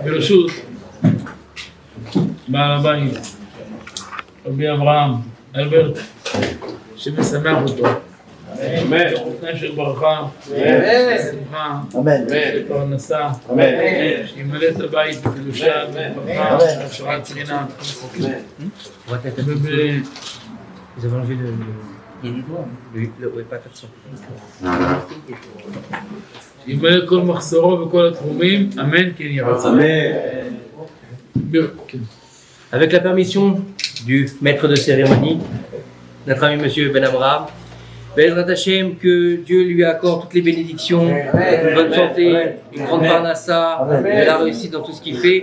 ברשות בעל הבית, רבי אברהם, אלברט, שמשמח אותו. אמן. אופני של ברכה, שמחה, פרנסה, שימלא את הבית בקדושה, ברכה, השראת צרינה. Ils avaient enlevé le pas 400. שימלא כל מחסורו בכל התחומים, אמן כן יהיה רצון. Avec la permission du maître de cérémonie, notre ami monsieur Ben Abraham, Bezrat Hashem, que Dieu lui accorde toutes les bénédictions, une bonne santé, une grande parnassa, de la réussite dans tout ce qu'il fait,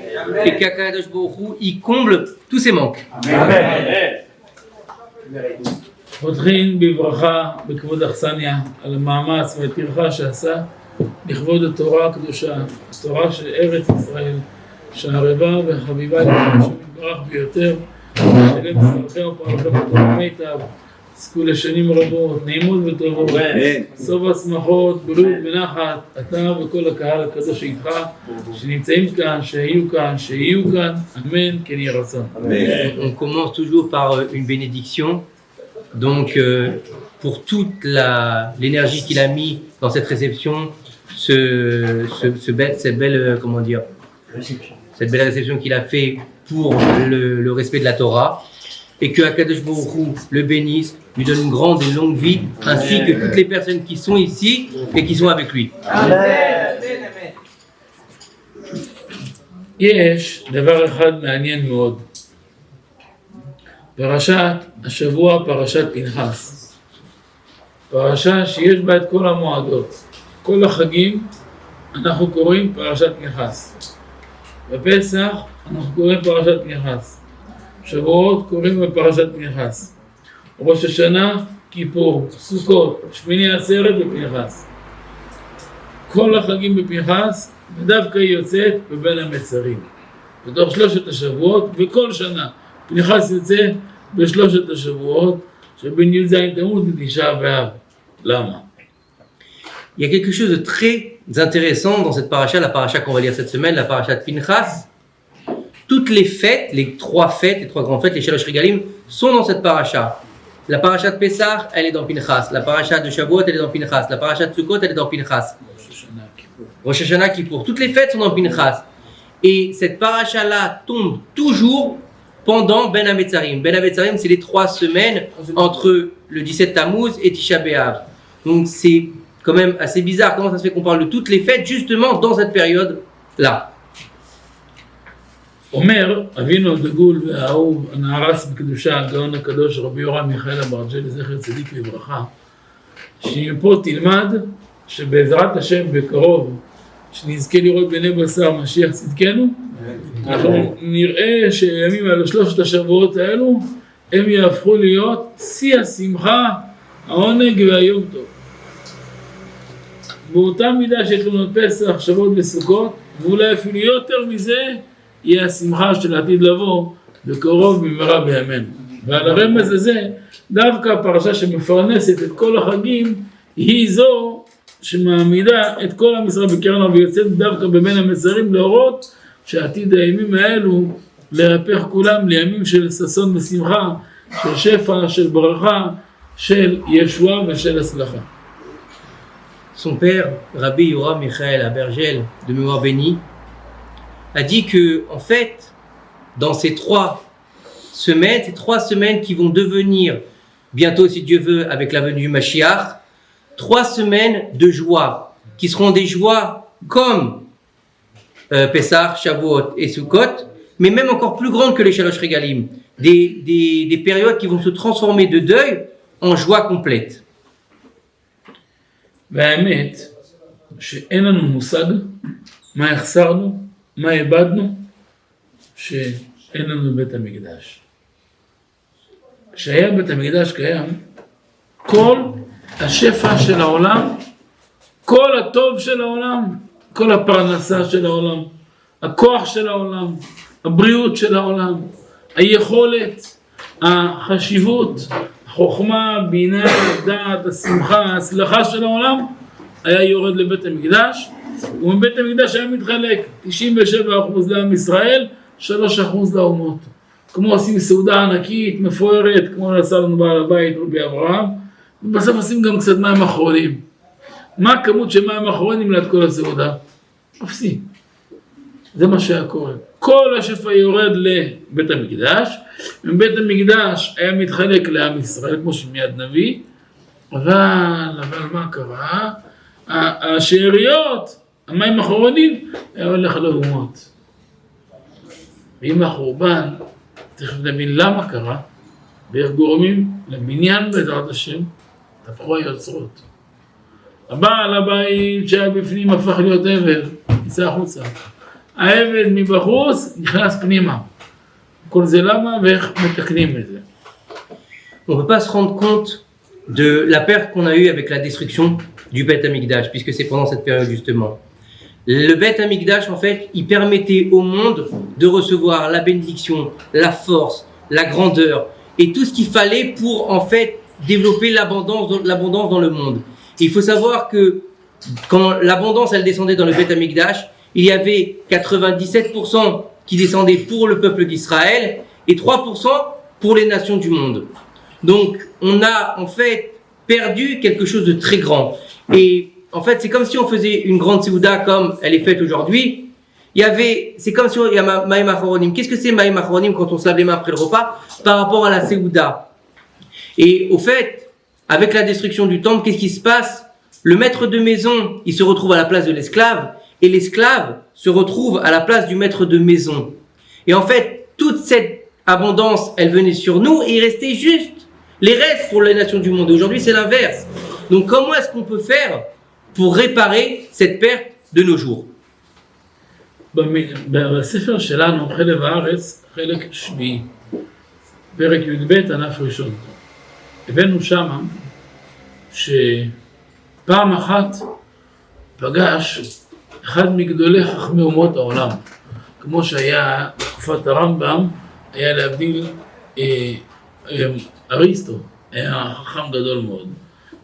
et qu'Akadosh Baruch Hu, il comble tous ses manques. פותחים בברכה בכבוד אכסניה על המאמץ והטרחה שעשה לכבוד התורה הקדושה, התורה של ארץ ישראל, שהערבה וחביבה לכם שמתברך ביותר, שלם צלחם ופרחם בתורה מיטב, זכו לשנים רבות, נעימות וטובות, סוף השמחות, בריאות ונחת, אתה וכל הקהל הקדוש איתך, שנמצאים כאן, שיהיו כאן, אמן כן יהיה רצון. On commence toujours par une bénédiction. Donc, pour toute l'énergie qu'il a mis dans cette réception, cette belle réception qu'il a fait pour le respect de la Torah, et que Akadosh Baruch Hu le bénisse, lui donne une grande et longue vie, ainsi que toutes les personnes qui sont ici et qui sont avec lui. יש דבר אחד מעניין מאוד. פרשת השבוע, פרשת פנחס. פרשה שיש בה את כל המועדות. כל החגים אנחנו קוראים פרשת פנחס. בפסח אנחנו קוראים פרשת פנחס. שבועות קוראים בפרשת פנחס. ראש השנה, כיפור, סוכות, שמיני עצרת בפנחס. כל החגים בפנחס, ודווקא היא יוצאת בבין המצרים. בתוך שלושת השבועות, וכל שנה. פנחס יוצא בשלושת השבועות, שבין י"ז תמוז ותשעה באב. למה? Il y a quelque chose de très intéressant dans cette paracha, la paracha qu'on va lire cette semaine, la paracha de Pinchas. Toutes les fêtes, les trois grandes fêtes, les Shalosh Regalim, sont dans cette paracha. La paracha de Pessah, elle est dans Pinchas. La paracha de Shavuot, elle est dans Pinchas. La paracha de Sukkot, elle est dans Pinchas. Rosh Hashanah, Kippour. Toutes les fêtes sont dans Pinchas. Et cette paracha-là tombe toujours pendant Ben HaMetzarim. Ben HaMetzarim, c'est les 3 semaines entre le 17 Tammuz et Tisha B'Av. Donc c'est quand même assez bizarre. Comment ça se fait qu'on parle de toutes les fêtes justement dans cette période-là? אומר אבינו הדגול והאהוב הנערץ בקדושה הגאון הקדוש רבי יורם מיכאל אברג'ל זכר צדיק לברכה, שמפה תלמד שבעזרת השם בקרוב שנזכה לראות בני בשר משיח צדקנו, אנחנו נראה שימים על שלושת השבועות האלו הם יהפכו להיות שיא השמחה, העונג והיום טוב. באותה מידה שיש לנו פסח, שבועות וסוכות, ואולי אפילו יותר מזה יהיה השמחה של העתיד לבוא בקרוב במהרה בימינו. ועל הרמז הזה, דווקא הפרשה שמפרנסת את כל החגים היא זו שמעמידה את כל עם ישראל בקרנה ויוצאת דווקא בבין המצרים להורות שעתיד הימים האלו להפך כולם לימים של ששון ושמחה, של שפע, של ברכה, של ישועה ושל הצלחה. Son père, Rabbi Yoram Michael Abergel, de mémoire bénie, a dit que, en fait, dans ces 3 semaines qui vont devenir, bientôt si Dieu veut, avec la venue du Mashiach, 3 semaines de joie, qui seront des joies comme Pessah, Shavuot et Sukkot, mais même encore plus grandes que les Shalosh Regalim, des périodes qui vont se transformer de deuil en joie complète. והאמת שאין לנו מושג מה החסרנו, מה איבדנו, שאין לנו בית המקדש. כשהיה בית המקדש קיים, כל השפע של העולם, כל הטוב של העולם, כל הפרנסה של העולם, הכוח של העולם, הבריאות של העולם, היכולת, החשיבות, החוכמה, בינה, הדעת, השמחה, ההצלחה של העולם היה יורד לבית המקדש, ומבית המקדש היה מתחלק 97% לעם ישראל, 3% לאומות. כמו עושים סעודה ענקית, מפוארת, כמו נעשה לנו בעל הבית רבי אברהם, ובסוף עושים גם קצת מים אחרונים. מה הכמות של מים אחרונים ליד כל הסעודה? אפסי. זה מה שהיה קורה. כל השפע יורד לבית המקדש, ובית המקדש היה מתחלק לעם ישראל, כמו שמיד נביא, אבל מה קרה? השאריות, המים האחרונים, היה הולך לאומות. ועם החורבן, צריך להבין למה קרה, ואיך גורמים לבניין בעזרת השם, תפחו היוצרות. הבעל הבית שהיה בפנים הפך להיות עבד, יצא החוצה. העבד מבחוץ נכנס פנימה. כל זה למה ואיך מתקנים את זה. On ne peut pas se rendre compte de la perte qu'on a eue avec la destruction du Beth Amikdash, puisque c'est pendant cette période justement. Le Beth Amikdash, en fait, il permettait au monde de recevoir la bénédiction, la force, la grandeur, et tout ce qu'il fallait pour, en fait, développer l'abondance dans le monde. Et il faut savoir que quand l'abondance, elle descendait dans le Beth Amikdash, il y avait 97% qui descendaient pour le peuple d'Israël et 3% pour les nations du monde. Donc, on a en fait perdu quelque chose de très grand. Et en fait, c'est comme si on faisait une grande séouda comme elle est faite aujourd'hui. C'est comme si il y a Maïm Achoronim. Qu'est-ce que c'est Maïm Achoronim quand on se lave les mains après le repas par rapport à la séouda? Et au fait, avec la destruction du temple, qu'est-ce qui se passe? Le maître de maison, il se retrouve à la place de l'esclave, et l'esclave se retrouve à la place du maître de maison. Et en fait, toute cette abondance, elle venait sur nous, et il restait juste les restes pour les nations du monde. Aujourd'hui, c'est l'inverse. Donc, comment est-ce qu'on peut faire pour réparer cette perte de nos jours? בספר שלנו, חלב הארץ, חלק שביעי, פרק י"ב, ענף ראשון. הבאנו שמה שפעם אחת פגש אחד מגדולי חכמי אומות העולם, כמו שהיה בתקופת הרמב"ם, היה להבדיל אריסטו, היה חכם גדול מאוד.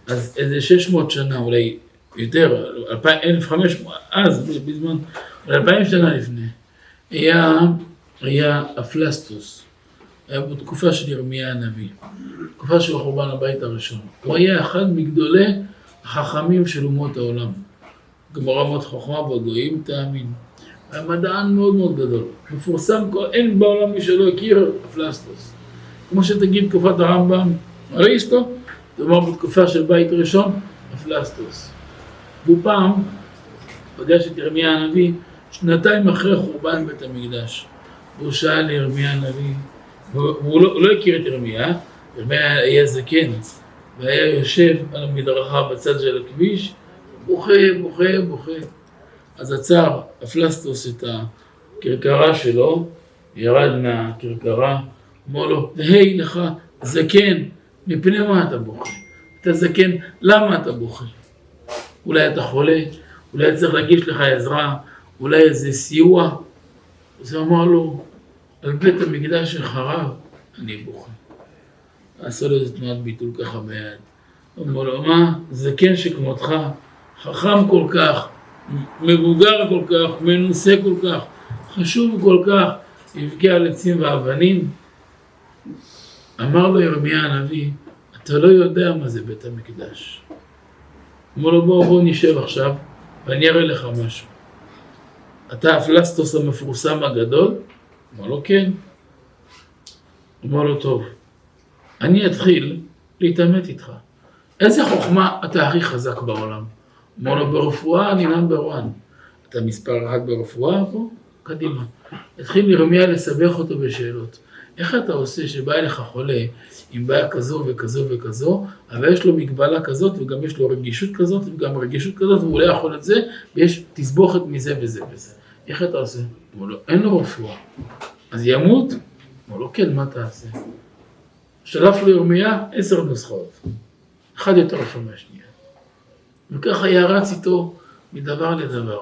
אז איזה 600 שנה, אולי יותר, 1500, אז בזמן, 2000 שנה לפני, היה אפלסטוס. היה בתקופה של ירמיה הנביא, תקופה של חורבן הבית הראשון. הוא היה אחד מגדולי החכמים של אומות העולם. גמרא מאוד חכמה בגויים תאמין. היה מדען מאוד מאוד גדול. מפורסם, אין בעולם מי שלא הכיר אפלסטוס. כמו שתגיד תקופת הרמב"ם, אריסטו, תאמר בתקופה של בית ראשון, אפלסטוס. והוא פעם פגש את ירמיה הנביא, שנתיים אחרי חורבן בית המקדש. והוא שאל לירמיה הנביא, הוא לא הכיר את ירמיה, ירמיה היה זקן, והיה יושב על המדרכה בצד של הכביש, בוכה. אז עצר אפלסטוס את הכרכרה שלו, ירד מהכרכרה, אמר לו, היי לך, זקן, מפני מה אתה בוכה? אתה זקן, למה אתה בוכה? אולי אתה חולה, אולי צריך להגיש לך עזרה, אולי איזה סיוע. אז הוא אמר לו, על בית המקדש שחרב, אני בוכה. עשה לו איזה תנועת ביטול ככה ביד. אמר לו, מה? זקן שכמותך, חכם כל כך, מבוגר כל כך, מנוסה כל כך, חשוב כל כך, יבכה על עצים ואבנים. אמר לו ירמיה הנביא, אתה לא יודע מה זה בית המקדש. אמר לו, בוא נשב עכשיו, ואני אראה לך משהו. אתה אפלסטוס המפורסם הגדול? אמר לו, כן. אמר לו, טוב, אני אתחיל להתאמת איתך. איזה חוכמה אתה הכי חזק בעולם? אמר לו, ברפואה אני נאמבר 1. אתה מספר 1 ברפואה? פה? קדימה. התחיל ירמיה לסבך אותו בשאלות. איך אתה עושה שבא אליך חולה עם בעיה כזו וכזו וכזו, אבל יש לו מגבלה כזאת וגם יש לו רגישות כזאת וגם רגישות כזאת, והוא לא יכול את זה, ויש תסבוכת מזה וזה וזה. איך אתה עושה? אמר לו, אין לו רפואה. אז ימות? אמר לו, כן, מה תעשה? שלף לו ירמיה 10 נוסחאות. אחד יותר רפואה מהשנייה. וככה היה רץ איתו מדבר לדבר.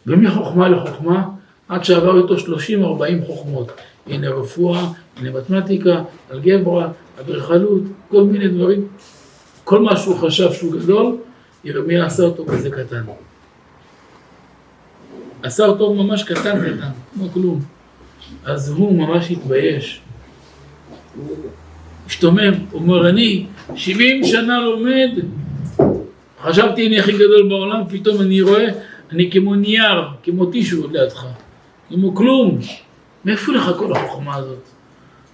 ומחוכמה לחוכמה, עד שעבר איתו 30-40 חוכמות. הנה רפואה, הנה מתמטיקה, אלגברה, אדריכלות, כל מיני דברים. כל מה שהוא חשב שהוא גדול, ירמיה עשה אותו כזה קטן. עשה אותו ממש קטן, כמו כלום. אז הוא ממש התבייש. הוא השתומם, הוא אומר, אני 70 שנה לומד, חשבתי אני הכי גדול בעולם, פתאום אני רואה, אני כמו נייר, כמו טישו לידך, כמו כלום. מאיפה לך כל החוכמה הזאת?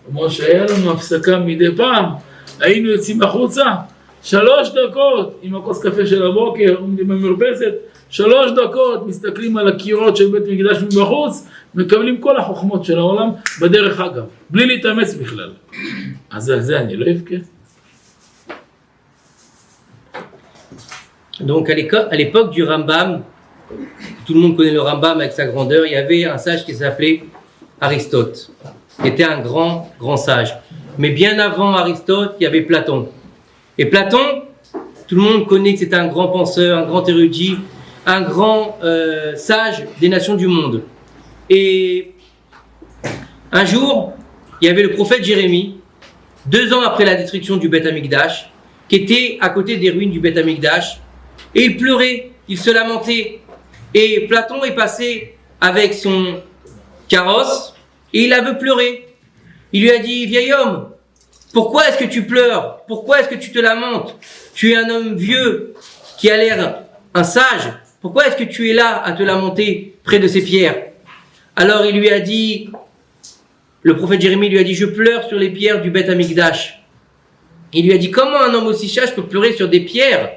הוא אומר שהיה לנו הפסקה מדי פעם, היינו יוצאים החוצה, 3 דקות עם הכוס קפה של הבוקר, עומדים במרפסת, 3 דקות מסתכלים על הקירות של בית מקדש מבחוץ, מקבלים כל החוכמות של העולם בדרך אגב, בלי להתאמץ בכלל. אז על זה אני לא אבכה. Donc à l'époque du Rambam, tout le monde connaît le Rambam avec sa grandeur, il y avait un sage qui s'appelait Aristote, qui était un grand sage. Mais bien avant Aristote, il y avait Platon. Et Platon, tout le monde connaît que c'était un grand penseur, un grand érudit, un grand sage des nations du monde. Et un jour, il y avait le prophète Jérémie, 2 ans après la destruction du Beth Amikdash, qui était à côté des ruines du Beth Amikdash, et il pleurait, il se lamentait. Et Platon est passé avec son carrosse, et il a vu pleurer. Il lui a dit, vieil homme, pourquoi est-ce que tu pleures? Pourquoi est-ce que tu te lamentes? Tu es un homme vieux qui a l'air un sage. Pourquoi est-ce que tu es là à te lamenter près de ces pierres? Alors il lui a dit, le prophète Jérémie lui a dit, je pleure sur les pierres du Beth Amikdash. Il lui a dit, comment un homme aussi sage peut pleurer sur des pierres?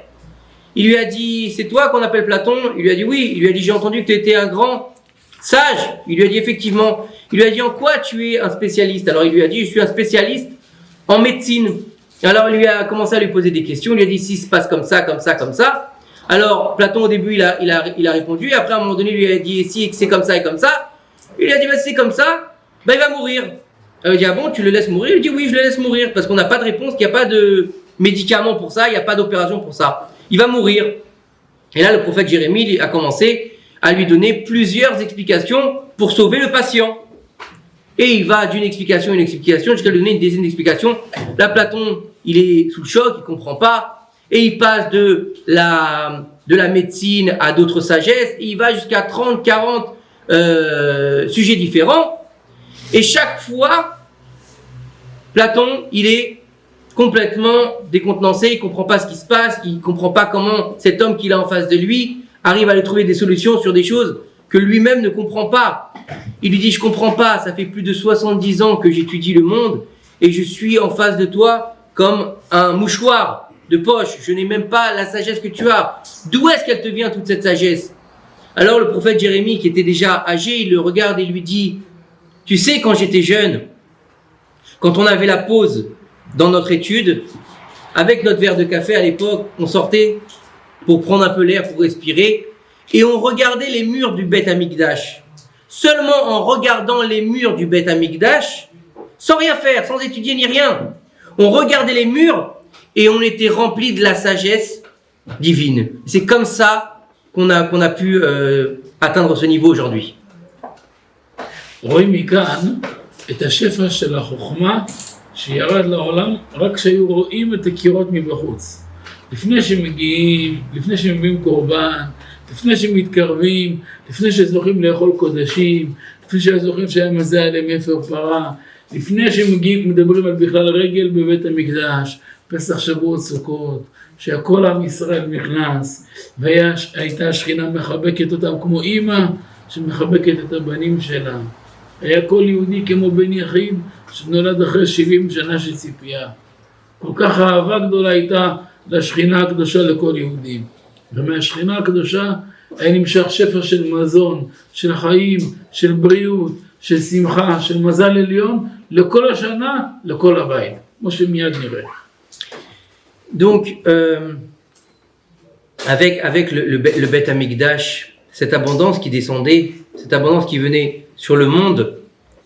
Il lui a dit, c'est toi qu'on appelle Platon? Il lui a dit, oui. Il lui a dit, j'ai entendu que tu étais un grand sage. Il lui a dit, effectivement. Il lui a dit, en quoi tu es un spécialiste? Alors il lui a dit, je suis un spécialiste en médecine. Et alors il lui a commencé à lui poser des questions. Il lui a dit, si se passe comme ça, comme ça, comme ça. Alors Platon au début il a répondu. Et après à un moment donné il lui a dit, si c'est comme ça et comme ça. Il lui a dit, bah, si c'est comme ça, bah, il va mourir. Il a dit, ah bon, tu le laisses mourir? Il dit, oui, je le laisse mourir. Parce qu'on n'a pas de réponse, qu'il n'y a pas de médicament pour ça, il n'y a pas d'opération pour ça. Il va mourir. Et là le prophète Jérémie a commencé à lui donner plusieurs explications pour sauver le patient. Et il va d'une explication à une explication jusqu'à lui donner une deuxième explication. Là, Platon, il est sous le choc, il comprend pas. Et il passe de la médecine à d'autres sagesses. Et il va jusqu'à 30, 40 sujets différents. Et chaque fois, Platon, il est complètement décontenancé. Il comprend pas ce qui se passe. Il comprend pas comment cet homme qu'il a en face de lui arrive à lui trouver des solutions sur des choses que lui-même ne comprend pas. Il lui dit, je comprends pas, ça fait plus de 70 ans que j'étudie le monde et je suis en face de toi comme un mouchoir de poche. Je n'ai même pas la sagesse que tu as. D'où est-ce qu'elle te vient toute cette sagesse? Alors le prophète Jérémie, qui était déjà âgé, il le regarde et lui dit, tu sais, quand j'étais jeune, quand on avait la pause dans notre étude, avec notre verre de café à l'époque, on sortait pour prendre un peu l'air, pour respirer, et on regardait les murs du Beth Amikdash. Seulement en regardant les murs du Beth Amikdash, sans rien faire, sans étudier ni rien, on regardait les murs et on était rempli de la sagesse divine. C'est comme ça qu'on a pu atteindre ce niveau aujourd'hui. רואים מכאן את השפע של החוכמה שירד לעולם רק כשהיו רואים את הקירות מבחוץ. לפני שמביאים קורבן, לפני שמתקרבים, לפני שזוכים לאכול קודשים, לפני שזוכים שהיה מזה עליהם יפר פרה, לפני שמדברים על בכלל רגל בבית המקדש, פסח שבועות סוכות, שהכל עם ישראל נכנס, והייתה השכינה מחבקת אותם כמו אמא שמחבקת את הבנים שלה. היה כל יהודי כמו בן יחיד שנולד אחרי 70 שנה של ציפייה. כל כך אהבה גדולה הייתה לשכינה הקדושה לכל יהודים. ומהשכינה הקדושה היה נמשך שפע של מזון, של חיים, של בריאות, של שמחה, של מזל עליון, לכל השנה, לכל הבית. כמו שמיד נראה. Donc, avec le Beth Amikdash, cette abondance qui descendait, cette abondance qui venait sur le monde,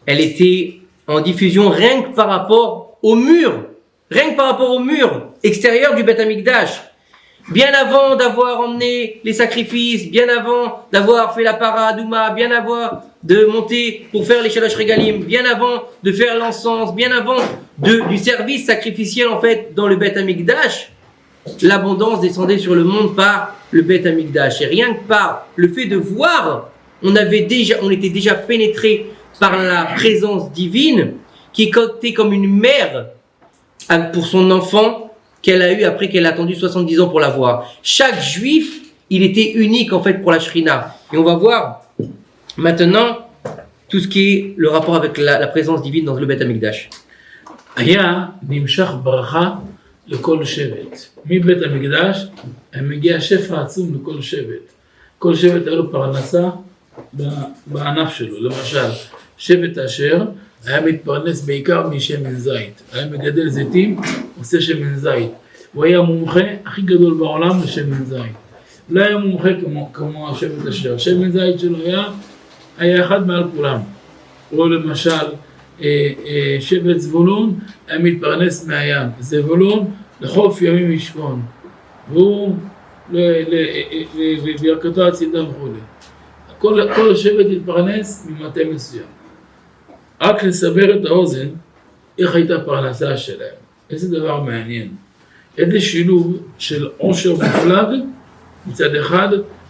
elle était en diffusion rien que par rapport au mur extérieur du Beth Amikdash. Bien avant d'avoir emmené les sacrifices, bien avant d'avoir fait la paradouma, bien avant de monter pour faire les shalosh regalim, bien avant de faire l'encens, bien avant du service sacrificiel en fait dans le Beth Amikdash, l'abondance descendait sur le monde par le Beth Amikdash. Et rien que par le fait de voir on était déjà pénétré par la présence divine qui était comme une mère pour son enfant qu'elle a eu après qu'elle a attendu 70 ans pour l'avoir. Chaque juif, il était unique en fait pour la Shrina. Et on va voir maintenant tout ce qui est le rapport avec la présence divine dans le Beth Amikdash. היה נמשך ברכה לכל שבט. מבית המקדש מגיע שפע עצום לכל שבט. כל שבט היה לו פרנסה בענף שלו. למשל, שבט אשר היה מתפרנס בעיקר משמן זית. היה מגדל זיתים, עושה שמן זית. הוא היה מומחה הכי גדול בעולם לשמן זית. לא היה מומחה כמו השבט אשר. שמן זית שלו היה אחד מעל כולם. או למשל, שבט זבולון היה מתפרנס מהים. זבולון לחוף ימים ישכון. והוא לברכתו הצידה וכו'. כל השבט התפרנס ממטה מסוים. רק לסבר את האוזן, איך הייתה פרנסה שלהם. איזה דבר מעניין. איזה שילוב של עושר מופלג מצד אחד,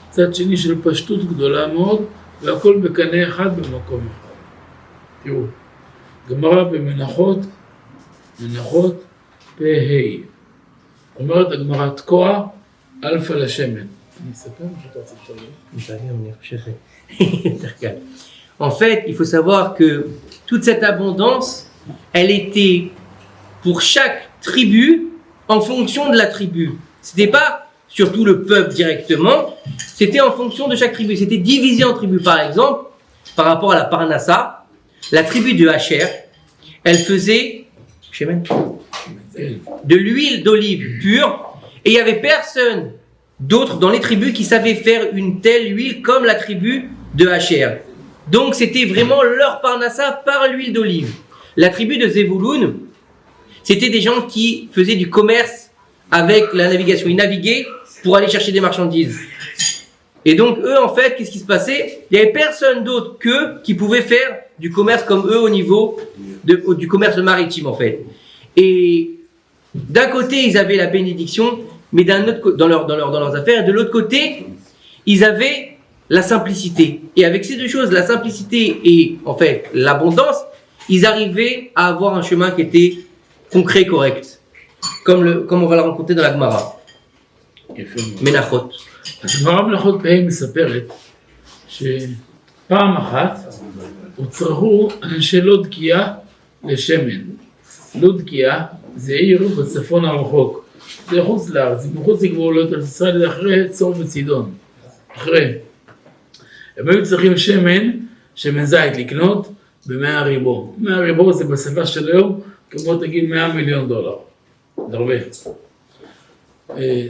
מצד שני של פשטות גדולה מאוד, והכל בקנה אחד במקום אחד. תראו, גמרא במנחות, מנחות פ"ה. אומרת הגמרא תקוע אלפא לשמן. אני אספר מה שאתה רוצה לשאול. En fait, il faut savoir que toute cette abondance, elle était pour chaque tribu en fonction de la tribu. C'était pas surtout le peuple directement, c'était en fonction de chaque tribu. C'était divisé en tribus. Par exemple, par rapport à la Parnassa, la tribu de Asher, elle faisait de l'huile d'olive pure, et il y avait personne d'autre dans les tribus qui savait faire une telle huile comme la tribu de Asher. Donc c'était vraiment leur Parnassa par l'huile d'olive. La tribu de Zevouloun, c'était des gens qui faisaient du commerce avec la navigation. Ils naviguaient pour aller chercher des marchandises. Et donc eux, en fait, qu'est-ce qui se passait? Il n'y avait personne d'autre qu'eux qui pouvait faire du commerce comme eux au niveau du commerce maritime, en fait. Et d'un côté, ils avaient la bénédiction, mais d'un autre dans leurs affaires. Et de l'autre côté, ils avaient la simplicité. Et avec ces deux choses, la simplicité et en fait l'abondance, ils arrivaient à avoir un chemin qui était concret, correct. Comme on va le rencontrer dans la Gemara. Menachot. הגמרא מנחות פ"ה מספרת שפעם אחת הוצרכו אנשי לודקיה לשמן. לודקיה זה עיר בצפון הרחוק. זה חוץ לארץ, מחוץ לגבולות ארץ ישראל, זה אחרי צור וצידון. אחרי. הם היו צריכים שמן זית לקנות ב100 ריבו. 100 ריבו זה בשפה של היום, כמו תגיד $100 מיליון. זה הרבה.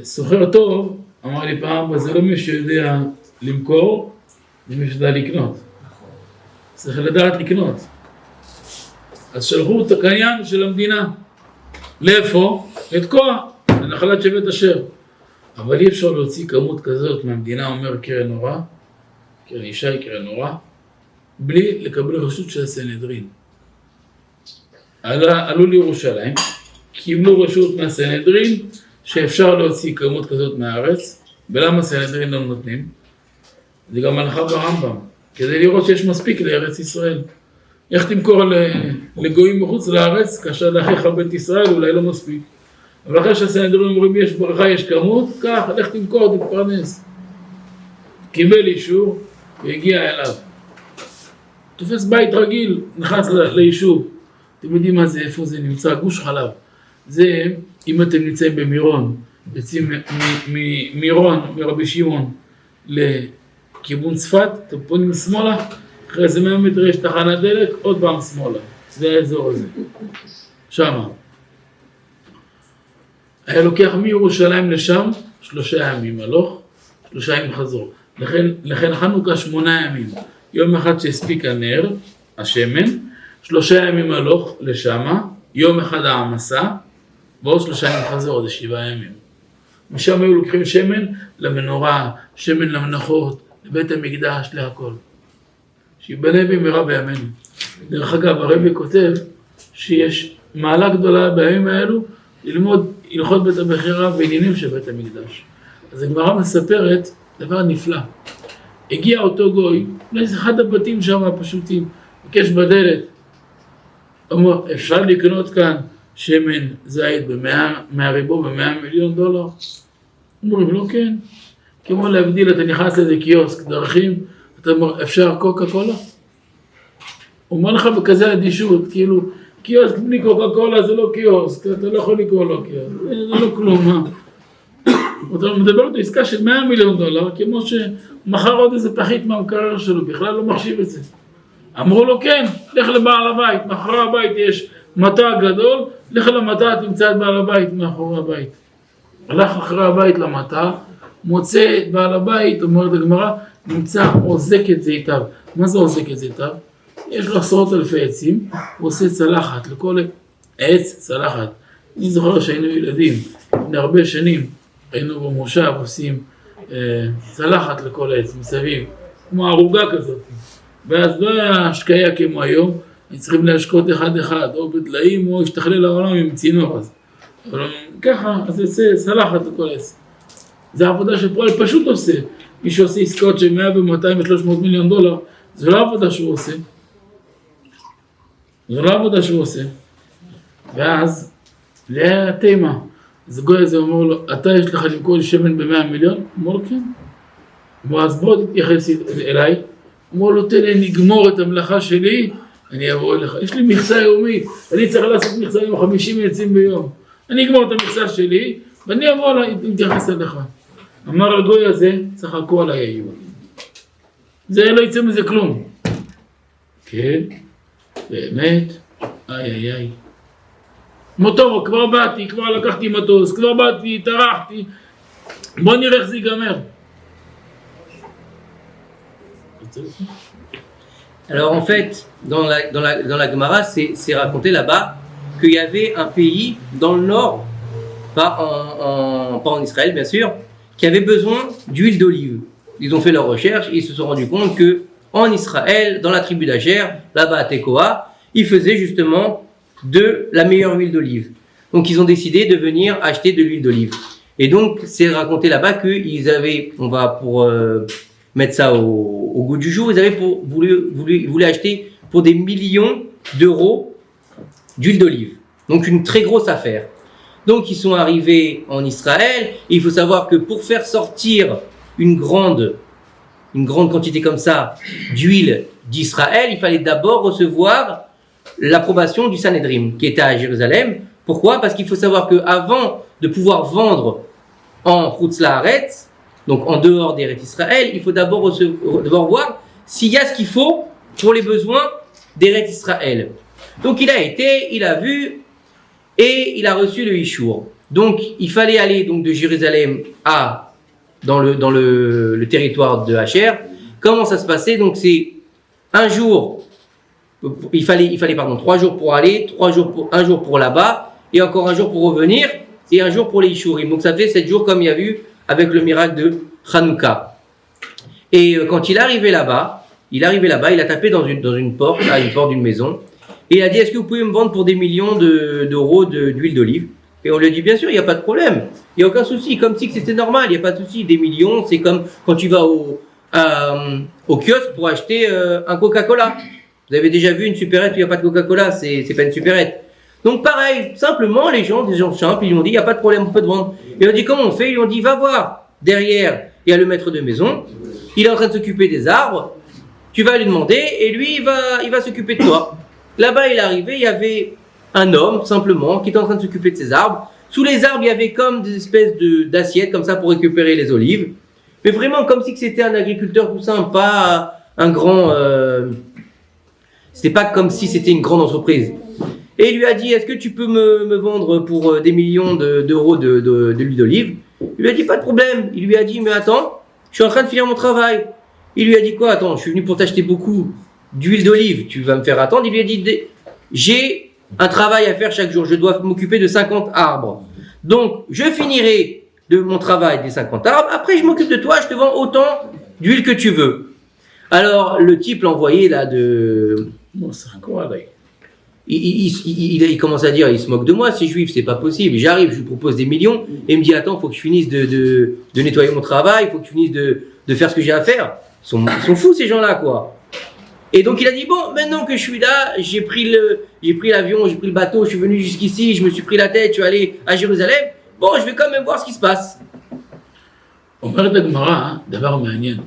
סוחר טוב אמר לי פעם, זה לא מי שיודע למכור, זה מי שיודע לקנות. צריך לדעת לקנות. אז שלחו את הקניין של המדינה. לאיפה? לתקוע, לנחלת שבט אשר. אבל אי אפשר להוציא כמות כזאת מהמדינה, אומר קרן אורה, קרן ישי, קרן אורה, בלי לקבל רשות של הסנהדרין. עלו לירושלים, קיבלו רשות מהסנהדרין, שאפשר להוציא כמות כזאת מהארץ, ולמה הסנהדרין לא נותנים? זה גם הלכה ברמב"ם, כדי לראות שיש מספיק לארץ ישראל. איך תמכור לגויים מחוץ לארץ, כאשר לאחיך בית ישראל אולי לא מספיק. אבל אחרי שהסנהדרין אומרים יש ברכה, יש כמות, כך, לך תמכור, תתפרנס. קיבל אישור והגיע אליו. תופס בית רגיל, נכנס ליישוב. אתם יודעים מה זה, איפה זה נמצא? גוש חלב. זה, אם אתם נמצאים במירון, יוצאים ממירון, מרבי שמעון, לכיוון צפת, אתם פונים שמאלה, אחרי איזה 100 מטר יש תחנת דלק, עוד פעם שמאלה. זה האזור הזה. שמה. היה לוקח מירושלים לשם 3 ימים הלוך, 3 ימים חזור. לכן חנוכה 8 ימים. יום אחד שהספיק הנר, השמן, 3 ימים הלוך לשמה, יום אחד העמסה, ועוד 3 ימים חזור, זה 7 ימים. משם היו לוקחים שמן למנורה, שמן למנחות, לבית המקדש, להכל. שיבנה במהרה בימינו. דרך אגב, הרבי כותב שיש מעלה גדולה בימים האלו ללמוד הלכות בית הבחירה ועניינים של בית המקדש. אז הגמרא מספרת דבר נפלא. הגיע אותו גוי, לאיזה אחד הבתים שם הפשוטים, ביקש בדלת, אומר, אפשר לקנות כאן שמן זית מהריבו ב$100 מיליון? אומרים לו כן. כמו להגדיל, אתה נכנס לאיזה קיוסק, דרכים, אתה אומר, אפשר קוקה קולה? הוא אומר לך בכזה אדישות, כאילו, קיוסק בלי קוקה קולה זה לא קיוסק, אתה לא יכול לקרוא לו קיוסק, זה לא כלום, מה? אתה מדבר אותו עסקה של $100 מיליון, כמו שמחר עוד איזה פחית מהמקרר שלו, בכלל לא מחשיב את זה. אמרו לו כן, לך לבעל הבית, מאחורי הבית יש מטע גדול, לך למטע, תמצא את בעל הבית מאחורי הבית. הלך אחרי הבית למטע, מוצא את בעל הבית, אומרת הגמרא, נמצא עוזקת זיתיו. מה זה עוזקת זיתיו? יש לו עשרות אלפי עצים, הוא עושה צלחת, לכל עץ צלחת. אני זוכר שהיינו ילדים, לפני הרבה שנים, היינו במושב, עושים צלחת לכל עץ מסביב, כמו ערוגה כזאת. ואז לא היה השקיה כמו היום, צריכים להשקות אחד, או בדליים, או השתכלל העולם עם צינור. אבל ככה, אז יוצא צלחת לכל עץ. זה עבודה שפועל פשוט עושה. מי שעושה עסקאות של $100 ו-200 ו-300 מיליון, זה לא עבודה שהוא עושה. זה לא עבודה שהוא עושה. ואז, לתימה, אז גוי הזה אומר לו, אתה יש לך למכור שמן ב$100 מיליון? אומר לו, כן. אז בוא תתייחס אליי. אומר לו, תן לי נגמור את המלאכה שלי, אני אבוא אליך. יש לי מכסה יומית, אני צריך לעשות מכסה יום 50 עצים ביום. אני אגמור את המכסה שלי, ואני אבוא להתייחס אליך. אמר הגוי הזה, צחקו עליי היו. זה לא יצא מזה כלום. כן, באמת, איי. מוטור, כבר באתי, כבר לקחתי מטוס, כבר באתי, טרחתי. בוא נראה איך זה ייגמר. Alors en fait, dans la Gemara, c'est raconté là-bas qu'il y avait un pays dans le nord, pas en Israël bien sûr, qui avait besoin d'huile d'olive. Ils ont fait leurs recherches et ils se sont rendus compte que en Israël, dans la tribu d'Acher, là-bas à Tekoa, ils faisaient justement de la meilleure huile d'olive. Donc ils ont décidé de venir acheter de l'huile d'olive. Et donc c'est raconté là-bas qu'ils avaient, on va pour mettre ça au goût du jour, ils avaient voulu acheter pour des millions d'euros d'huile d'olive. Donc une très grosse affaire. Donc ils sont arrivés en Israël, et il faut savoir que pour faire sortir une grande quantité comme ça d'huile d'Israël, il fallait d'abord recevoir l'approbation du Sanhedrin qui était à Jérusalem. Pourquoi? Parce qu'il faut savoir qu'avant de pouvoir vendre en Chutz La'aretz, donc en dehors d'Eretz Israël, il faut d'abord voir s'il y a ce qu'il faut pour les besoins d'Eretz Israël. Donc il a été, il a vu et il a reçu le Ishour. Donc il fallait aller donc de Jérusalem dans le territoire de Asher. Comment ça se passait? Donc c'est un jour, il fallait 3 jours pour aller, un jour pour là-bas, et encore un jour pour revenir, et un jour pour les Ishurim. Donc ça fait 7 jours comme il y a eu avec le miracle de Hanouka. Et quand il est arrivé là-bas, il a tapé dans une porte, à une porte d'une maison, et il a dit, est-ce que vous pouvez me vendre pour des millions d'euros d'huile d'olive? Et on lui a dit, bien sûr, il n'y a pas de problème, il n'y a aucun souci, comme si c'était normal, il n'y a pas de souci, des millions, c'est comme quand tu vas au kiosque pour acheter un Coca-Cola. Vous avez déjà vu une supérette où il n'y a pas de Coca-Cola, c'est pas une supérette. Donc pareil, simplement, des gens simples, ils lui ont dit, il n'y a pas de problème, on peut te vendre. Ils ont dit, comment on fait? Ils lui ont dit, va voir, derrière, il y a le maître de maison, il est en train de s'occuper des arbres, tu vas lui demander, et lui, il va s'occuper de toi. Là-bas, il est arrivé, il y avait un homme, simplement, qui était en train de s'occuper de ses arbres. Sous les arbres, il y avait comme des espèces d'assiettes, comme ça, pour récupérer les olives. Mais vraiment, comme si c'était un agriculteur tout simple, pas un grand... c'était pas comme si c'était une grande entreprise. Et il lui a dit, est-ce que tu peux me vendre pour des millions d'euros de l'huile d'olive? Il lui a dit, pas de problème. Il lui a dit, mais attends, je suis en train de finir mon travail. Il lui a dit quoi? Attends, je suis venu pour t'acheter beaucoup d'huile d'olive, tu vas me faire attendre. Il lui a dit, j'ai un travail à faire chaque jour, je dois m'occuper de 50 arbres. Donc, je finirai de mon travail des 50 arbres, après je m'occupe de toi, je te vends autant d'huile que tu veux. Alors, le type l'a envoyé là il commence à dire, il se moque de moi, c'est juif, c'est pas possible. J'arrive, je lui propose des millions, et il me dit, attends, faut que je finisse de nettoyer mon travail, faut que je finisse de faire ce que j'ai à faire. Ils sont fous ces gens-là, quoi. Et donc il a dit, bon, maintenant que je suis là, j'ai pris l'avion, j'ai pris le bateau, je suis venu jusqu'ici, je me suis pris la tête, je suis allé à Jérusalem, bon, je vais quand même voir ce qui se passe. אומרת הגמרא, דבר מעניין.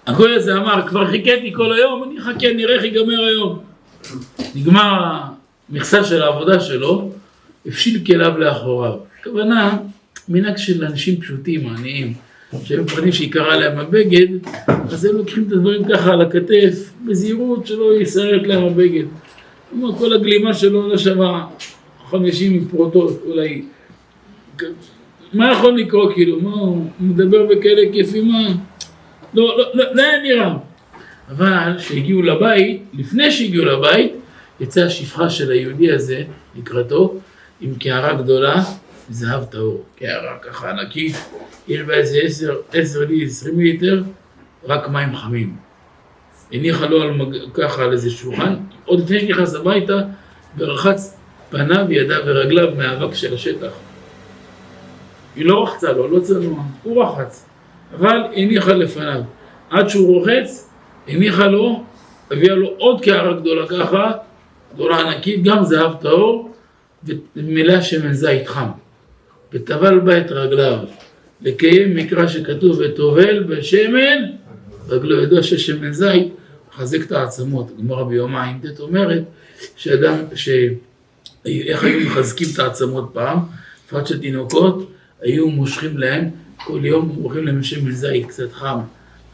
הגוי הזה אמר, כבר חיכיתי כל היום, אני אחכה, נראה איך ייגמר היום. נגמר המכסה של העבודה שלו, הפשיל כליו לאחוריו. הכוונה, מנהג של אנשים פשוטים, עניים, שהם מפחדים שיקרא להם הבגד, אז הם לוקחים את הדברים ככה על הכתף, בזהירות שלא יסרט להם הבגד. כלומר, כל הגלימה שלו לא שווה 50 פרוטות, אולי. מה יכול לקרוא כאילו? מה הוא מדבר בכאלה היקפים? מה? לא היה נראה. אבל שהגיעו לבית, לפני שהגיעו לבית, יצאה השפחה של היהודי הזה לקראתו עם קערה גדולה, זהב טהור. קערה ככה ענקית, יש בה איזה 20 ליטר, רק מים חמים. הניחה לו ככה על איזה שולחן, עוד לפני שנכנס הביתה, ורחץ פניו, ידיו ורגליו מהאבק של השטח. היא לא רחצה לו, לא צנוע, הוא רחץ, אבל הניחה לפניו. עד שהוא רוחץ, הניחה לו, הביאה לו עוד קערה גדולה ככה, גדולה ענקית, גם זהב טהור, ומילא שמן זית חם. וטבל בה את רגליו, לקיים מקרא שכתוב וטובל בשמן, רגלו ידוע ששמן זית מחזק את העצמות. גמרא ביומיים תת אומרת, איך היו מחזקים את העצמות פעם, בפרט של תינוקות, היו מושכים להם, כל יום מורחים להם שמן זית קצת חם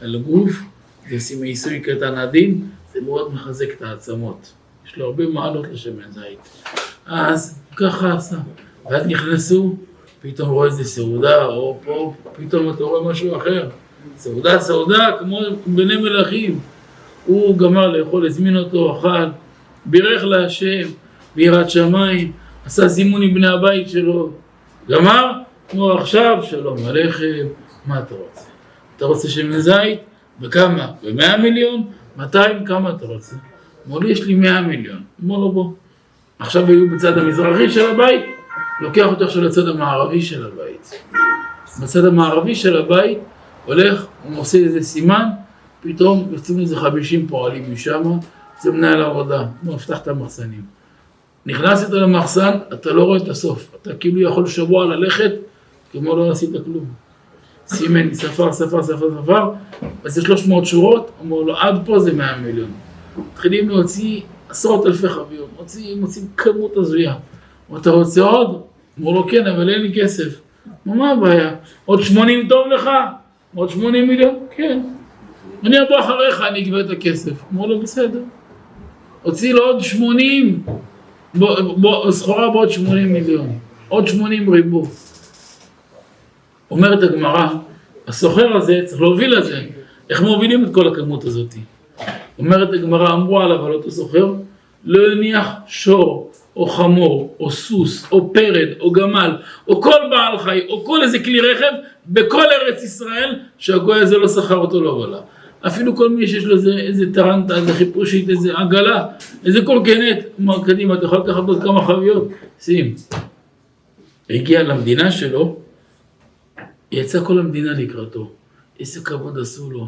על הגוף, ועושים עיסוי קטן עדין, זה מאוד מחזק את העצמות. יש לו הרבה מעלות לשמן זית. אז ככה עשה. ואז נכנסו, פתאום רואה איזה סעודה, או פה, פתאום אתה רואה משהו אחר. סעודה, כמו בני מלכים. הוא גמר לאכול, הזמין אותו, אכל, בירך להשם, ביראת שמיים, עשה זימון עם בני הבית שלו. גמר, כמו עכשיו, שלום עליכם, מה אתה רוצה? אתה רוצה שמן זית? בכמה? ב100 מיליון? 200? כמה אתה רוצה? אמר לי, יש לי 100 מיליון. אמר לו, בוא. עכשיו היו בצד המזרחי של הבית, לוקח אותו עכשיו לצד המערבי של הבית. בצד המערבי של הבית, הולך, הוא עושה איזה סימן, פתאום יוצאים איזה 50 פועלים משם, זה מנהל עבודה, הוא מפתח את המחסנים. נכנסת למחסן, אתה לא רואה את הסוף, אתה כאילו יכול שבוע ללכת, כמו לא עשית כלום. סימן, ספר, אז זה 300 שורות, אמר לו, עד פה זה 100 מיליון. מתחילים להוציא עשרות אלפי חביות, מוצאים כמות הזויה. אתה רוצה עוד? אמר לו, כן, אבל אין לי כסף. מה הבעיה? עוד 80 טוב לך? עוד 80 מיליון? כן. אני אבוא אחריך, אני אגבה את הכסף. אמר לו, בסדר. הוציא לו עוד 80, סחורה בעוד 80 מיליון. עוד 80 ריבו. אומרת הגמרא, הסוחר הזה צריך להוביל את זה. איך מובילים את כל הכמות הזאת? אומרת הגמרא, אמרו עליו על אותו סוחר, לא יניח שור, או חמור, או סוס, או פרד, או גמל, או כל בעל חי, או כל איזה כלי רכב, בכל ארץ ישראל, שהגוי הזה לא שכר אותו לא עולה. אפילו כל מי שיש לו איזה טרנטה, איזה חיפושית, איזה עגלה, איזה קורקינט, אמר קדימה, אתה יכול לקחת עוד כמה חביות, שים. הגיע למדינה שלו, יצא כל המדינה לקראתו, איזה כבוד עשו לו.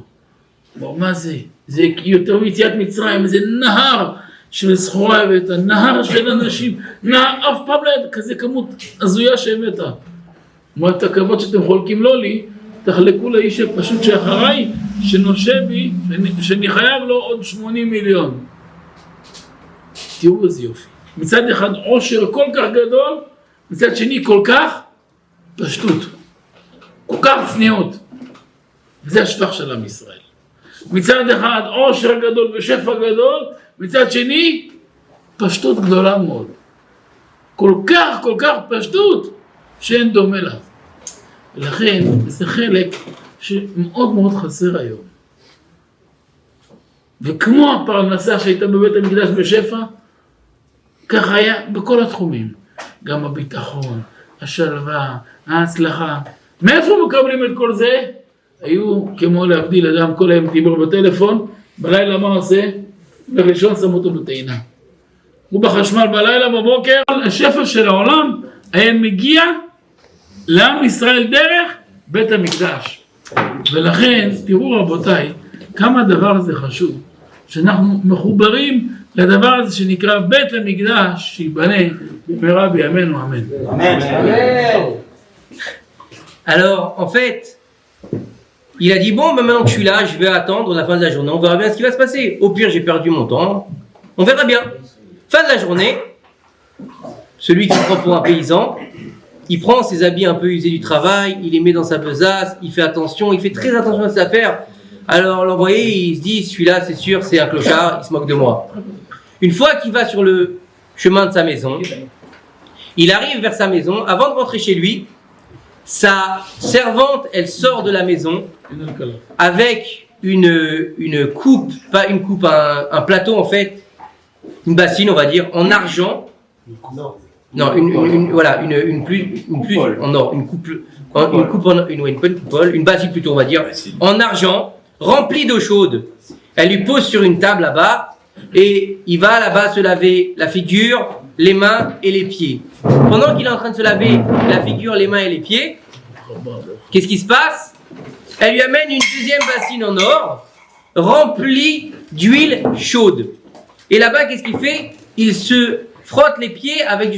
אמר, מה זה? זה יותר מיציאת מצרים, איזה נהר של סחורה הבאת, נהר של אנשים, אף פעם לא היה כזה כמות הזויה שהבאת. אמר, את הכבוד שאתם חולקים לא לי, תחלקו לאיש הפשוט שאחריי, שנושה בי, שאני חייב לו עוד 80 מיליון. תראו איזה יופי. מצד אחד עושר כל כך גדול, מצד שני כל כך פשטות. כל כך פניות. וזה השפח של עם ישראל. מצד אחד עושר גדול ושפע גדול, מצד שני פשטות גדולה מאוד. כל כך פשטות שאין דומה לה. ולכן זה חלק שמאוד מאוד חסר היום. וכמו הפרנסה שהייתה בבית המקדש בשפע, ככה היה בכל התחומים. גם הביטחון, השלווה, ההצלחה. מאיפה מקבלים את כל זה? היו כמו להבדיל אדם כל היום דיבר בטלפון, בלילה מה עושה? לראשון שם אותו בטעינה. הוא בחשמל בלילה בבוקר, השפע של העולם היה מגיע לעם ישראל דרך בית המקדש. ולכן, תראו רבותיי, כמה הדבר הזה חשוב, שאנחנו מחוברים לדבר הזה שנקרא בית המקדש, שיבנה במהרה בימינו אמן. Alors, en fait, il a dit, bon, ben maintenant que je suis là, je vais attendre la fin de la journée, on verra bien ce qui va se passer. Au pire, j'ai perdu mon temps, on verra bien. Fin de la journée, celui qui se prend pour un paysan, il prend ses habits un peu usés du travail, il les met dans sa besace, il fait attention, il fait très attention à ses affaires. Alors l'envoyé, il se dit, celui-là, c'est sûr, c'est un clochard, il se moque de moi. Une fois qu'il va sur le chemin de sa maison, il arrive vers sa maison, avant de rentrer chez lui, sa servante, elle sort de la maison avec une coupe, pas une coupe, un plateau en fait, une bassine on va dire, en argent. Non, une bassine plutôt on va dire, en argent, remplie d'eau chaude. Elle lui pose sur une table là-bas et il va là-bas se laver la figure, les mains et les pieds. Pendant qu'il est en train de se laver la figure, les mains et les pieds, qu'est-ce qui se passe? Elle lui amène une deuxième bassine en or remplie d'huile chaude. Et là-bas, qu'est-ce qu'il fait? Il se frotte les pieds avec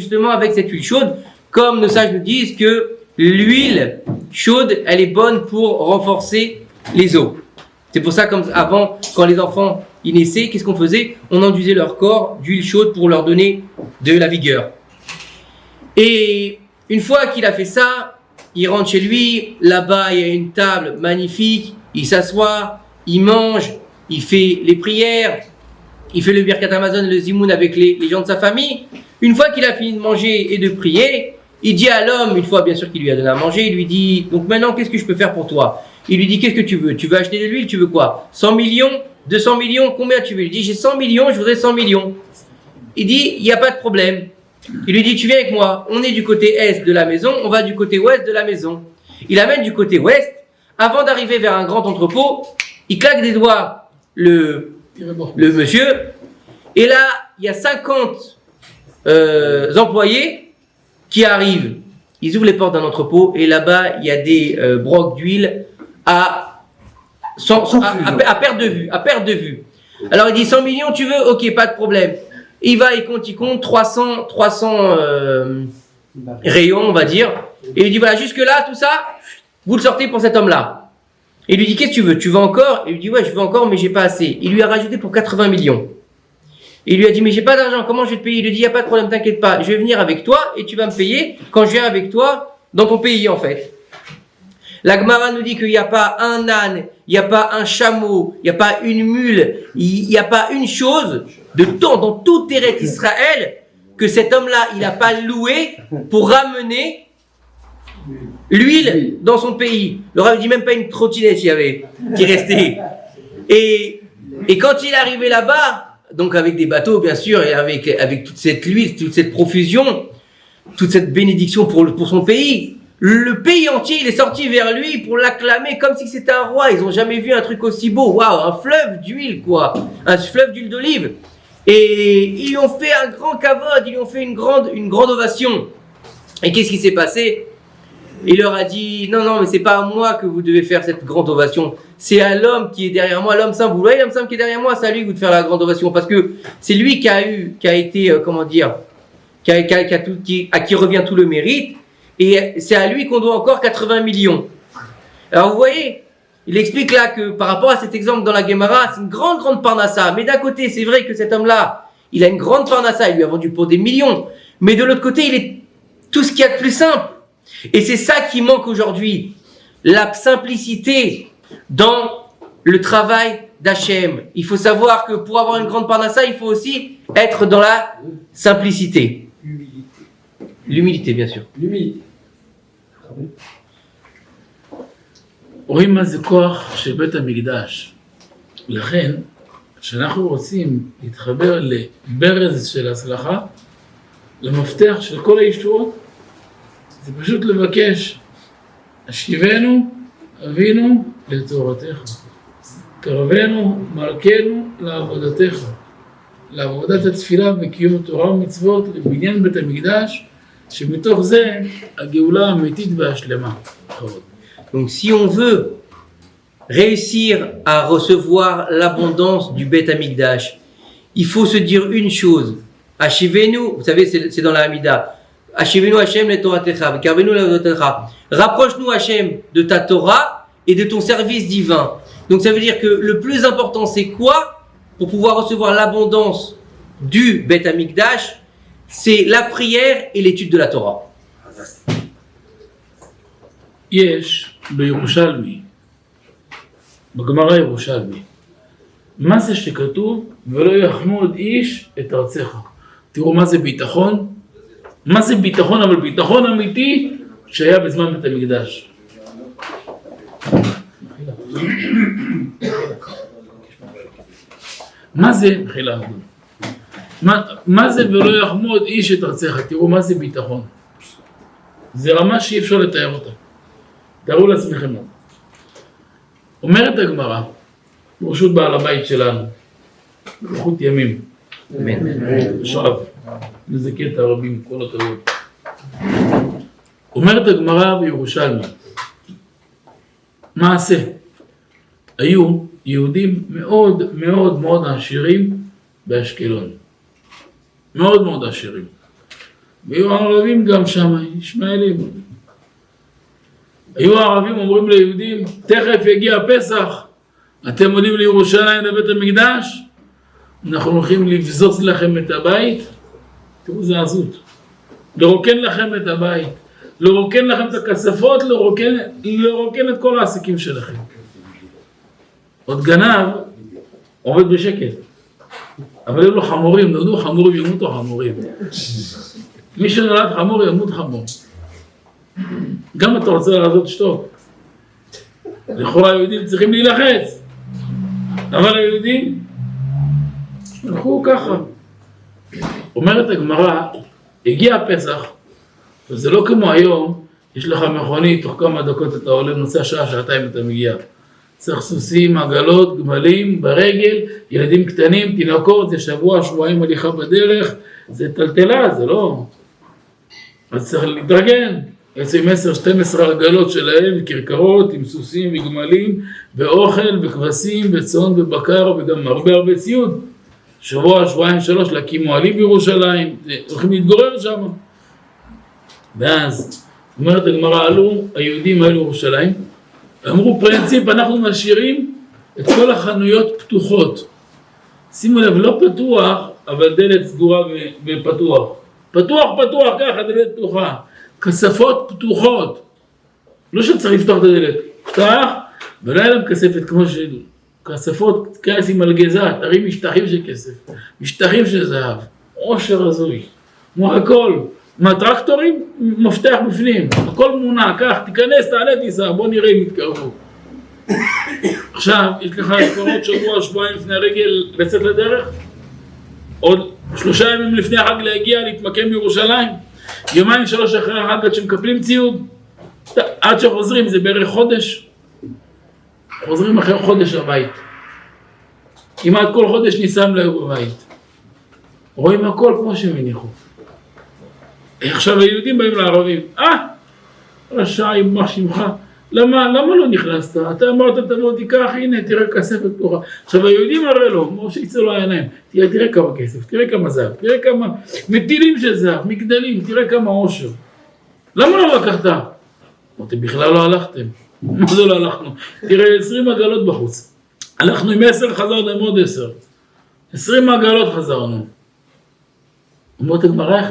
cette huile chaude, comme nos sages nous disent que l'huile chaude, elle est bonne pour renforcer les os. C'est pour ça, comme avant, quand les enfants y naissaient, qu'est-ce qu'on faisait? On enduisait leur corps d'huile chaude pour leur donner de la vigueur. Et une fois qu'il a fait ça, il rentre chez lui, là-bas il y a une table magnifique, il s'assoit, il mange, il fait les prières, il fait le Birkat Hamazon, le Zimoun avec les gens de sa famille. Une fois qu'il a fini de manger et de prier, il dit à l'homme, une fois bien sûr qu'il lui a donné à manger, il lui dit, donc maintenant qu'est-ce que je peux faire pour toi? Il lui dit, qu'est-ce que tu veux? Tu veux acheter de l'huile, tu veux quoi? 100 millions? 200 millions? Combien tu veux? Il dit, j'ai 100 millions, je voudrais 100 millions. Il dit, il n'y a pas de problème. Il lui dit, tu viens avec moi, on est du côté est de la maison, on va du côté ouest de la maison. Il amène du côté ouest, avant d'arriver vers un grand entrepôt, il claque des doigts le monsieur, et là, il y a 50 employés qui arrivent. Ils ouvrent les portes d'un entrepôt, et là-bas, il y a des brocs d'huile à perte de vue. Alors il dit 100 millions, tu veux? Ok, pas de problème. Il va, il compte 300 rayons, on va dire. Et il lui dit, voilà, jusque là, tout ça, vous le sortez pour cet homme-là. Et il lui dit, qu'est-ce que tu veux? Tu veux encore? Et il lui dit, ouais, je veux encore, mais j'ai pas assez. Il lui a rajouté pour 80 millions. Et il lui a dit, mais j'ai pas d'argent, comment je vais te payer? Il lui dit, il n'y a pas de problème, t'inquiète pas, je vais venir avec toi et tu vas me payer quand je viens avec toi dans ton pays, en fait. La Gemara nous dit qu'il n'y a pas un âne, il n'y a pas un chameau, il n'y a pas une mule, il n'y a pas une chose de temps dans tout Eretz Israël que cet homme-là, il n'a pas loué pour ramener l'huile dans son pays. Le Rav dit même pas une trottinette il y avait qui restait. Et quand il est arrivé là-bas, donc avec des bateaux bien sûr, et avec toute cette huile, toute cette profusion, toute cette bénédiction pour son pays, le pays entier, il est sorti vers lui pour l'acclamer comme si c'était un roi. Ils n'ont jamais vu un truc aussi beau. Waouh, un fleuve d'huile, quoi. Un fleuve d'huile d'olive. Et ils lui ont fait un grand kavod, ils lui ont fait une grande ovation. Et qu'est-ce qui s'est passé? Il leur a dit, non, mais c'est pas à moi que vous devez faire cette grande ovation. C'est à l'homme qui est derrière moi, l'homme simple. Vous voyez l'homme simple qui est derrière moi, c'est à lui que vous devez faire la grande ovation. Parce que c'est lui qui a été, à qui revient tout le mérite. Et c'est à lui qu'on doit encore 80 millions. Alors vous voyez, il explique là que par rapport à cet exemple dans la Gemara, c'est une grande parnassa. Mais d'un côté, c'est vrai que cet homme-là, il a une grande parnassa, il lui a vendu pour des millions. Mais de l'autre côté, il est tout ce qu'il y a de plus simple. Et c'est ça qui manque aujourd'hui. La simplicité dans le travail d'Hachem. Il faut savoir que pour avoir une grande parnassa, il faut aussi être dans la simplicité. L'humilité, bien sûr. L'humilité. רואים מה זה כוח של בית המקדש. לכן, כשאנחנו רוצים להתחבר לברז של הצלחה, למפתח של כל הישועות, זה פשוט לבקש, השיבנו אבינו לתורתך, קרבנו מלכנו לעבודתך, לעבודת התפילה וקיום התורה ומצוות, לבניין בית המקדש, שמתוך זה הגאולה האמיתית והשלמה. Donc si on veut réussir à recevoir l'abondance du Beth Amikdash, il faut se dire une chose. Ashivenu, vous savez, c'est dans la Hamida. Ashivenu Hashem le Torah Techa, Karvenu le Torah. Rapproche-nous Hashem de ta Torah et de ton service divin. Donc ça veut dire que le plus important c'est quoi pour pouvoir recevoir l'abondance du Beth Amikdash? C'est la prière et l'étude de la Torah. יש בירושלמי, בגמרא ירושלמי, מה זה שכתוב ולא יחמוד איש את ארצך? תראו מה זה ביטחון, מה זה ביטחון, אבל ביטחון אמיתי שהיה בזמן בית המקדש. מה זה, מחילה, מה זה ולא יחמוד איש את ארצך? תראו מה זה ביטחון. זה רמה שאי אפשר לתאר אותה. תארו לעצמכם. אומרת הגמרא, ברשות בעל הבית שלנו, איכות ימים, שואב, נזכה את הרבים, כל הכבוד. אומרת הגמרא בירושלמי, מעשה, היו יהודים מאוד מאוד מאוד עשירים באשקלון, מאוד מאוד עשירים, והיו ערבים גם שם, ישמעאלים. היו הערבים אומרים ליהודים, תכף יגיע פסח, אתם עולים לירושלים לבית המקדש, אנחנו הולכים לבזוץ לכם את הבית. תראו, זה עזות. לרוקן לכם את הבית, לרוקן לכם את הכספות, לרוקן את כל העסקים שלכם. עוד גנב עובד בשקט, אבל היו לו חמורים, נולדו חמורים, ימותו חמורים. מי שנולד חמור ימות חמור. גם אתה רוצה לעזות שתוק. לכאורה היהודים צריכים להילחץ, אבל היהודים הלכו ככה. אומרת הגמרא, הגיע הפסח, וזה לא כמו היום, יש לך מכונית, תוך כמה דקות אתה עולה, נוסע שעה, שעתיים אתה מגיע. צריך סוסים, עגלות, גמלים, ברגל, ילדים קטנים, תינוקות, זה שבוע, שבועיים הליכה בדרך, זה טלטלה, זה לא. אז צריך להתרגן. יוצאים 10-12 עגלות שלהם, כרכרות, עם סוסים וגמלים, ואוכל, וכבשים, וצאן ובקר, וגם הרבה ציוד. שבוע, שבועיים, 3, להקים מועלים בירושלים, הולכים להתגורר שם. ואז, אומרת הגמרא, עלו, היהודים האלו בירושלים, אמרו פרינציפ, אנחנו משאירים את כל החנויות פתוחות. שימו לב, לא פתוח, אבל דלת סגורה ופתוח. פתוח, ככה, דלת פתוחה. כספות פתוחות. לא שצריך לפתוח את הדלת. פתח, ולא היה להם כספת כמו של כספות, כעס עם מלגזה, תרים משטחים של כסף, משטחים של זהב, עושר הזוי, כמו הכל. מהטרקטורים, מפתח בפנים, הכל מונע, כך, תיכנס, תעלה, תיסע, בוא נראה אם יתקרבו. עכשיו, יש לך לפחות שבוע, שבועיים לפני הרגל לצאת לדרך, עוד 3 ימים לפני החג להגיע, להתמקם בירושלים, 2-3 אחרי החג עד שמקפלים ציוד, עד שחוזרים, זה בערך חודש, חוזרים אחרי חודש הבית. כמעט כל חודש ניסם להם בבית. רואים הכל כמו שהם הניחו. עכשיו היהודים באים לערבים, רשע יימח שמך, למה לא נכנסת? אתה אמרת תבוא תיקח, הנה תראה כספת פתוחה. עכשיו היהודים הרי לו, כמו שיצא לו העיניים, תראה כמה כסף, תראה כמה זהב, תראה כמה מטילים של זהב, מגדלים, תראה כמה עושר. למה לא לקחת? אתם בכלל לא הלכתם. מה זה לא הלכנו? תראה 20 עגלות בחוץ. הלכנו עם 10, חזרנו עם עוד 10. 20 עגלות חזרנו. אומרת הגמרא,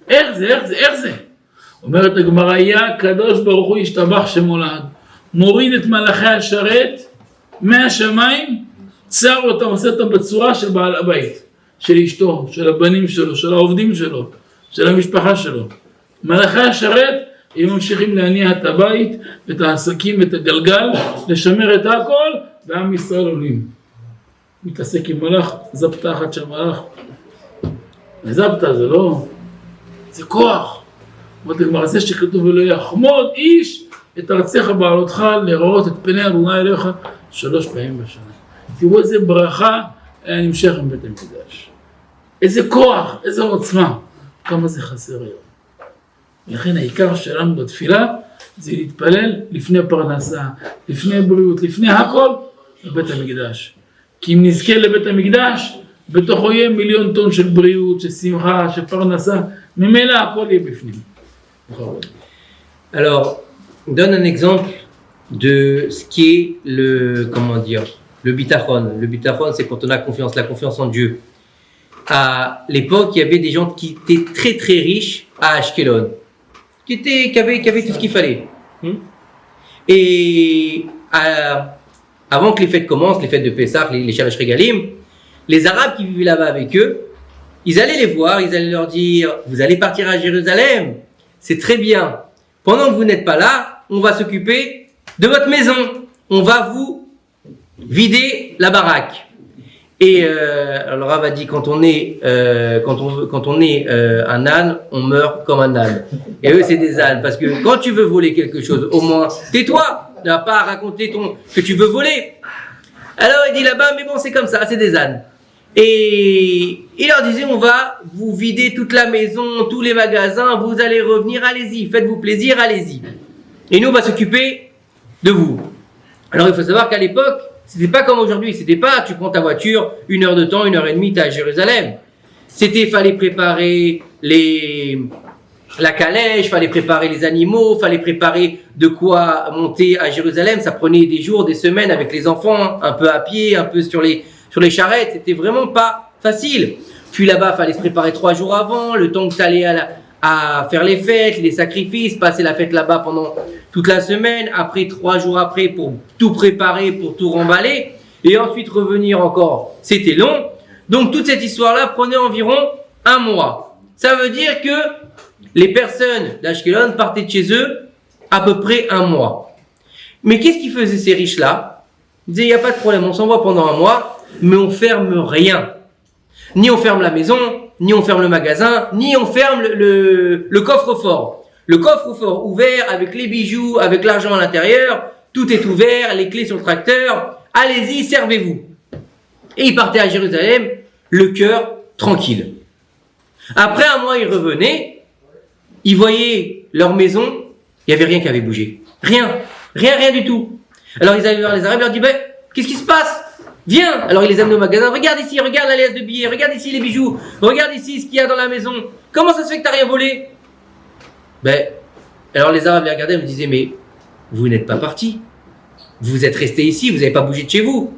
איך זה? אומרת הגמרא, הקדוש ברוך הוא ישתבח שמולד, מוריד את מלאכי השרת מהשמיים, צר אותם, עושה אותם בצורה של בעל הבית, של אשתו, של הבנים שלו, של העובדים שלו, של המשפחה שלו. מלאכי השרת, הם ממשיכים להניע את הבית, את העסקים, את הגלגל, לשמר את הכל, ועם ישראל עולים. מתעסק עם מלאך, זפתה אחת של מלאך. זפתה זה לא, זה כוח. אומרת הגמרא, זה שכתוב ולא יחמוד איש את ארצך בעלותך לראות את פני אדוני אליך 3 פעמים בשנה. תראו איזה ברכה היה נמשך עם בית המקדש. איזה כוח, איזה עוצמה. כמה זה חסר היום. לכן העיקר שלנו בתפילה, זה להתפלל לפני פרנסה, לפני בריאות, לפני הכל, לבית המקדש. כי אם נזכה לבית המקדש, בתוכו יהיה 1,000,000 טון של בריאות, של שמחה, של פרנסה, ממילא הכל יהיה בפנים. Alors, on donne un exemple de ce qui est le bitachon. Le bitachon, c'est quand on a confiance, la confiance en Dieu. À l'époque, il y avait des gens qui étaient très très riches à Ashkelon, qui avaient tout ce qu'il fallait. Et avant que les fêtes commencent, les fêtes de Pessah, les Shalosh Regalim, les Arabes qui vivaient là-bas avec eux, ils allaient les voir, ils allaient leur dire « Vous allez partir à Jérusalem, c'est très bien. Pendant que vous n'êtes pas là, on va s'occuper de votre maison. On va vous vider la baraque. » Et alors le Rav a dit quand on est un âne, on meurt comme un âne. Et eux c'est des ânes parce que quand tu veux voler quelque chose, au moins tais-toi, tu n'as pas à raconter que tu veux voler. Alors il dit là-bas mais bon c'est comme ça, c'est des ânes. Et il leur disait on va vous vider toute la maison, tous les magasins, vous allez revenir, allez-y, faites-vous plaisir, allez-y. Et nous on va s'occuper de vous. Alors il faut savoir qu'à l'époque c'était pas comme aujourd'hui, c'était pas tu prends ta voiture, 1 heure de temps, 1 heure et demie, t'es à Jérusalem. Fallait préparer la calèche, fallait préparer les animaux, fallait préparer de quoi monter à Jérusalem. Ça prenait des jours, des semaines avec les enfants, un peu à pied, un peu sur les charrettes. C'était vraiment pas facile. Puis là-bas, fallait se préparer 3 jours avant, le temps que t'allais à faire les fêtes, les sacrifices, passer la fête là-bas pendant toute la semaine, après 3 jours après pour tout préparer, pour tout remballer, et ensuite revenir encore. C'était long. Donc toute cette histoire-là prenait environ 1 mois. Ça veut dire que les personnes d'Ashkelon partaient de chez eux à peu près 1 mois. Mais qu'est-ce qu'ils faisaient ces riches-là? Ils disaient, il n'y a pas de problème, on s'envoie pendant 1 mois, mais on ferme rien. Ni on ferme la maison, ni on ferme le magasin, ni on ferme le coffre-fort. Le coffre-fort ouvert avec les bijoux, avec l'argent à l'intérieur, tout est ouvert, les clés sur le tracteur, allez-y, servez-vous. Et ils partaient à Jérusalem, le cœur tranquille. Après 1 mois, ils revenaient, ils voyaient leur maison, il n'y avait rien qui avait bougé. Rien du tout. Alors ils allaient vers les Arabes, ils leur disaient, qu'est-ce qui se passe? Viens. Alors il les amenait au magasin, regarde ici, regarde la liasse de billets, regarde ici les bijoux, regarde ici ce qu'il y a dans la maison. Comment ça se fait que t'as rien volé? Alors les Arabes les regardaient et me disaient, mais vous n'êtes pas partis. Vous êtes restés ici, vous n'avez pas bougé de chez vous.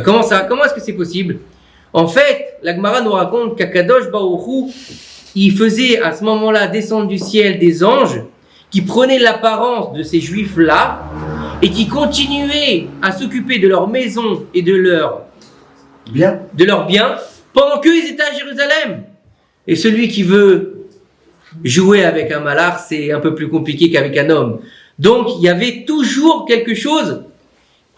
Comment ça? Comment est-ce que c'est possible? En fait, la Gemara nous raconte qu'Akadosh Baruch Hu, il faisait à ce moment-là descendre du ciel des anges qui prenaient l'apparence de ces juifs-là et qui continuaient à s'occuper de leur maison et de leurs biens pendant qu'ils étaient à Jérusalem. Et celui qui veut jouer avec un malach, c'est un peu plus compliqué qu'avec un homme. Donc, il y avait toujours quelque chose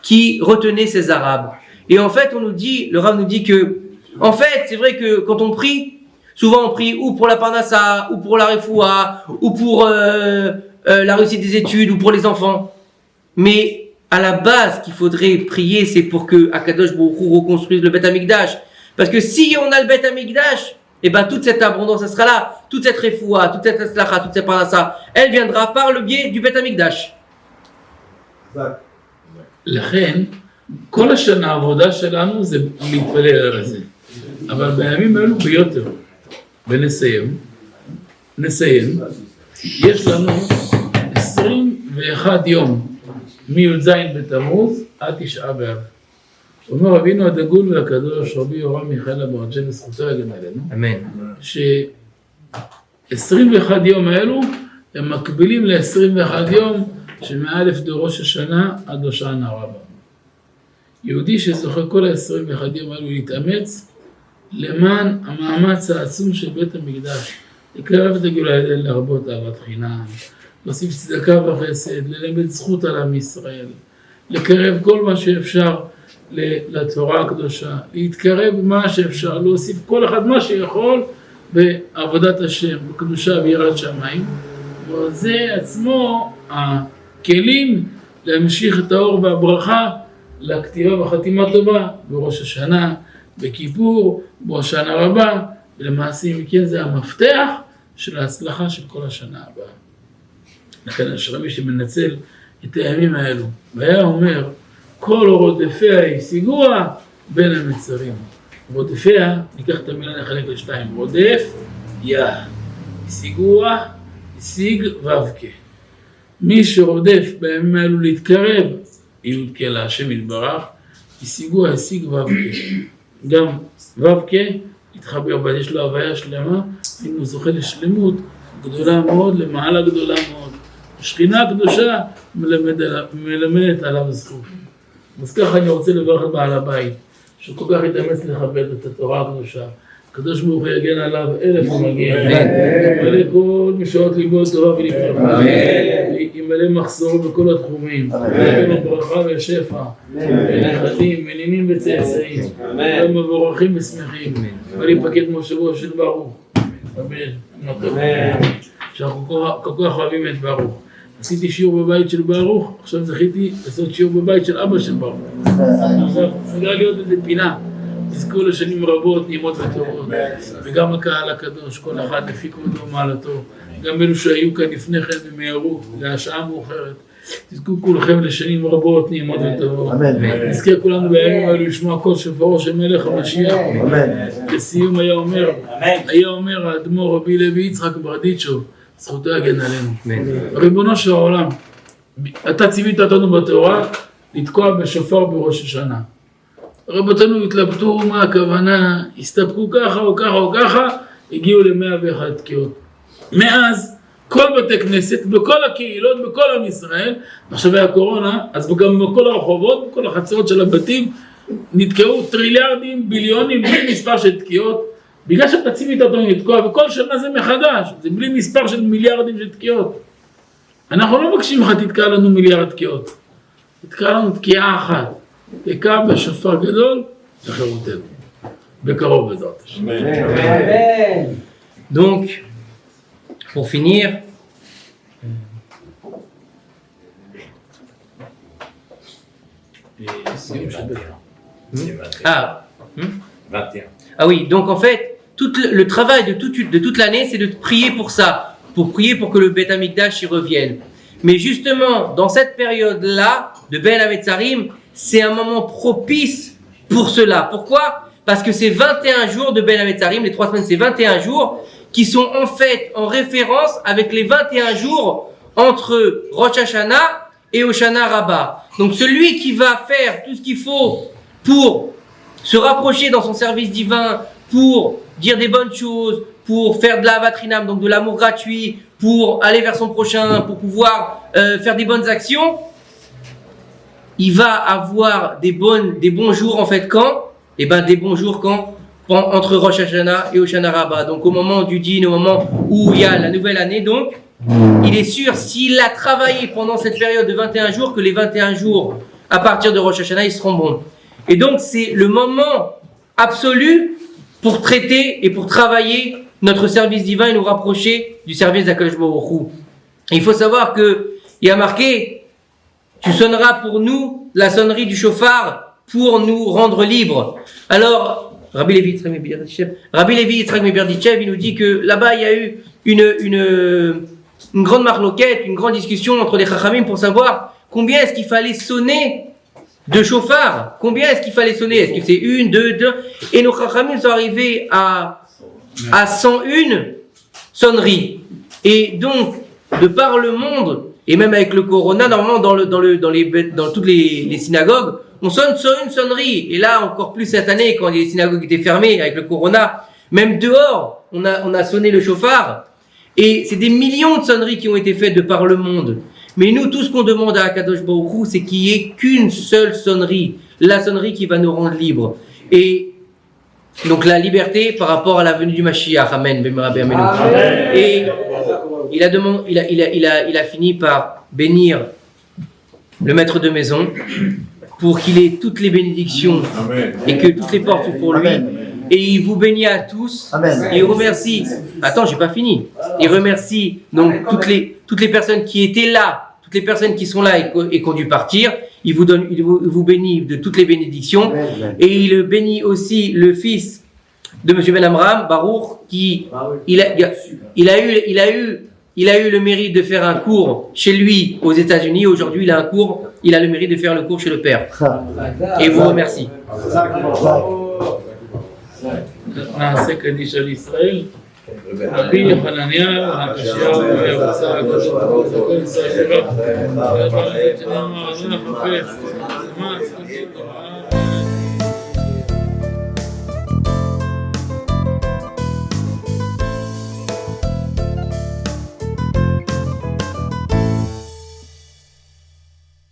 qui retenait ces Arabes. Et en fait, le Rav nous dit que, en fait, c'est vrai que quand on prie, souvent on prie ou pour la parnassa, ou pour la refoua, ou pour la réussite des études, ou pour les enfants. Mais à la base, qu'il faudrait prier, c'est pour que Akadosh Baruch Hu reconstruise le Beth Amikdash. Parce que si on a le Beth Amikdash, et ben toute cette abondance, elle sera là. Toute cette refoua, toute cette aslacha, toute cette parnassa, elle viendra par le biais du Beth Amikdash. לכן, כל השנה העבודה שלנו זה להתפלל על זה. אבל בימים האלו ביותר, ונסיים, יש לנו 21 יום מי"ז בתמוז עד 9 באב. אומר רבינו הדגול והקדוש רבי יורם מיכאל אברג'ל לזכותו יגן עלינו, אמן. ש21 יום האלו הם מקבילים ל21 יום שמאלף דראש השנה עד הושענא רבה. יהודי שזוכה כל ה21 יום האלו להתאמץ למען המאמץ העצום של בית המקדש, לקרב את הגאולה, להרבות אהבת חינם, להוסיף צדקה וחסד, ללמד זכות על עם ישראל, לקרב כל מה שאפשר לתורה הקדושה, להתקרב מה שאפשר, להוסיף כל אחד מה שיכול בעבודת השם, בקדושה ויראת שמיים. וזה עצמו הכלים להמשיך את האור והברכה לכתיבה וחתימה טובה בראש השנה, בכיפור, בהושענא רבה, ולמעשה מכן זה המפתח של ההצלחה של כל השנה הבאה. לכן השרמי שמנצל את הימים האלו, והיה אומר, כל רודפיה השיגוה בין המצרים. רודפיה, ניקח את המילה נחלק לשתיים, רודף, השיגוה, השיג ובקה. מי שרודף בימים האלו להתקרב, יודקה להשם יתברך, השיגוה, השיג ובקה. גם ובקה התחבר, יש לו הוויה שלמה, אם הוא זוכה לשלמות גדולה מאוד, למעלה גדולה מאוד. השכינה הקדושה מלמדת עליו זכות. אז ככה אני רוצה לברך את בעל הבית, שכל כך התאמץ לכבד את התורה הקדושה. הקדוש ברוך הוא יגן עליו 1000 ומגיע. ימלא כל משעות ליבו טובה ולברכה. ימלא מחסור בכל התחומים. ימלא לו ברכה ושפע. נכדים, מנינים וצאצאים. מבורכים ושמחים. ולהיפקד מושבו של ברוך. אמן. שאנחנו כל כך אוהבים את ברוך. עשיתי שיעור בבית של ברוך, עכשיו זכיתי לעשות שיעור בבית של אבא של ברוך. עכשיו סגר להיות איזה פינה. תזכו לשנים רבות, נעימות וטובות, וגם הקהל הקדוש, כל אחד לפי כבודו ומעלתו, גם אלו שהיו כאן לפני כן ומהרו, להשעה מאוחרת, תזכו כולכם לשנים רבות, נעימות וטובות. נזכה כולנו בימים האלו לשמוע קול שופרו של מלך המשיח. לסיום היה אומר האדמו"ר רבי לוי יצחק ברדיצ'וב, זכותו יגן עלינו. ריבונו של העולם, אתה ציווית אותנו בתורה לתקוע בשופר בראש השנה. רבותינו התלבטו מה הכוונה, הסתפקו ככה או ככה או ככה, הגיעו ל101 תקיעות. מאז כל בתי כנסת, בכל הקהילות, בכל עם ישראל, עכשיו היה קורונה, אז גם בכל הרחובות, בכל החצרות של הבתים, נתקעו טריליארדים, ביליונים, בלי מספר של תקיעות, בגלל שתציב איתנו לתקוע, וכל שנה זה מחדש, זה בלי מספר של מיליארדים של תקיעות. אנחנו לא מבקשים לך תתקע לנו מיליארד תקיעות, תתקע לנו תקיעה אחת. תקע בשופר גדול לחירותנו, בקרוב בעזרת השם. Donc, pour finir, Ah oui, donc en fait, tout le travail de toute l'année, c'est de prier pour ça, pour prier pour que le Beth Amikdash y revienne. Mais justement, dans cette période-là, de Ben Hametzarim, c'est un moment propice pour cela. Pourquoi ? Parce que c'est 21 jours de Ben Hametzarim, les 3 semaines, c'est 21 jours, qui sont en fait en référence avec les 21 jours entre Rosh Hashanah et Hoshana Rabbah. Donc celui qui va faire tout ce qu'il faut pour se rapprocher dans son service divin, pour dire des bonnes choses, pour faire de la vatrinam, donc de l'amour gratuit, pour aller vers son prochain, pour pouvoir faire des bonnes actions, il va avoir des bons jours en fait quand ? Eh ben des bons jours quand ? Entre Rosh Hashanah et Hoshana Rabbah. Donc au moment du dîner, au moment où il y a la nouvelle année, donc il est sûr, s'il a travaillé pendant cette période de 21 jours, que les 21 jours à partir de Rosh Hashanah, ils seront bons. Et donc c'est le moment absolu pour traiter et pour travailler notre service divin et nous rapprocher du service d'Akadosh Baruch Hu. Il faut savoir que il y a marqué, tu sonneras pour nous la sonnerie du chauffard pour nous rendre libres. Alors, Rabbi Levi Yitzhak Meberditchev, il nous dit que là-bas il y a eu une grande marloquette, une grande discussion entre les Chachamim pour savoir combien est-ce qu'il fallait sonner de chauffard. Combien est-ce qu'il fallait sonner ? Est-ce que c'est 1, 2, 2 ? Et nos Chachamim sont arrivés à 101 sonneries. Et donc, de par le monde, et même avec le Corona, normalement dans toutes les synagogues, on sonne sur une sonnerie. Et là, encore plus cette année, quand les synagogues étaient fermées avec le Corona, même dehors, on a sonné le chauffard. Et c'est des millions de sonneries qui ont été faites de par le monde. Mais nous, tout ce qu'on demande à Akadosh Baruch Hu, c'est qu'il n'y ait qu'une seule sonnerie. La sonnerie qui va nous rendre libres. Et donc la liberté par rapport à la venue du Mashiach. Amen. Et il a fini par bénir le maître de maison pour qu'il ait toutes les bénédictions. Amen. Et que toutes les portes sont pour lui. Amen. Et il vous bénit à tous. Amen. Et il remercie. Attends, j'ai pas fini. Il remercie donc toutes les personnes qui étaient là, toutes les personnes qui sont là et qui ont dû partir. Il vous bénit de toutes les bénédictions. Amen. Et il bénit aussi le fils de M. Ben Amram, Baruch, qui il il a eu le mérite de faire un cours chez lui aux États-Unis. Aujourd'hui, il a le mérite de faire le cours chez le père. Et il vous remercie. נעשה קדיש על ישראל, רבי חנניה, ונקשיה, ויבצע הקדוש ברוך הוא, כל ישראל שלו, ויברך את שנאמר, זה החפץ, מה, זכות תורה.